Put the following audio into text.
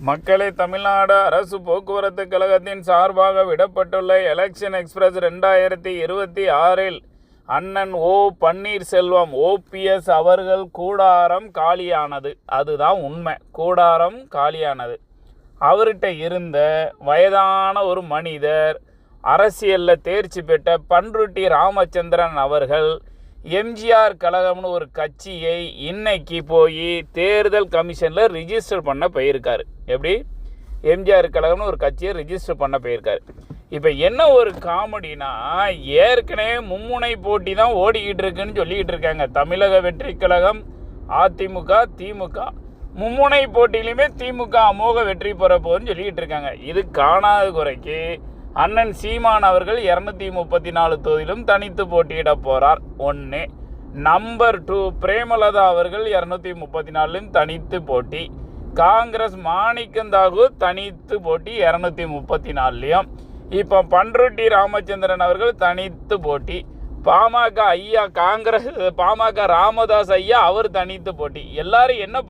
மக்களை தமிழ்நாடு அரசு போக்குவரத்து கழகத்தின் சார்பாக விடப்பட்டுள்ள எலெக்ஷன் எக்ஸ்பிரஸ் 2026 அண்ணன் ஓ பன்னீர்செல்வம் ஓபிஎஸ் அவர்கள் கூடாரம் காலியானது. அதுதான் உண்மை, கூடாரம் காலியானது. அவர்கிட்ட இருந்த வயதான ஒரு மனிதர், அரசியலில் தேர்ச்சி பெற்ற பன்ருட்டி ராமச்சந்திரன் அவர்கள் எம்ஜிஆர் கழகம்னு ஒரு கட்சியை இன்னைக்கு போய் தேர்தல் கமிஷனில் ரிஜிஸ்டர் பண்ண போயிருக்காரு. எப்படி? எம்ஜிஆர் கழகம்னு ஒரு கட்சியை ரிஜிஸ்டர் பண்ண போயிருக்காரு. இப்போ என்ன ஒரு காமெடினா, ஏற்கனவே மும்முனை போட்டி தான் ஓடிக்கிட்டு இருக்குன்னு சொல்லிக்கிட்டு இருக்காங்க. தமிழக வெற்றி கழகம், அதிமுக, திமுக மும்முனை போட்டியிலுமே திமுக அமோக வெற்றி பெற போகுதுன்னு சொல்லிக்கிட்டு இருக்காங்க. இது காணாத குறைக்கு அண்ணன் சீமான் அவர்கள் 234 தொகுதியிலும் தனித்து போட்டியிட போகிறார். 1. நம்பர் 2, பிரேமலதா அவர்கள் 234லும் தனித்து போட்டி. காங்கிரஸ் மாணிக்கந்தாகு தனித்து போட்டி 234லையும். இப்போ பன்ருட்டி ராமச்சந்திரன் அவர்கள் தனித்து போட்டி. பாமக ஐயா, காங்கிரஸ் பாமக ராமதாஸ் ஐயா அவர் தனித்து போட்டி. எல்லாரும் என்ன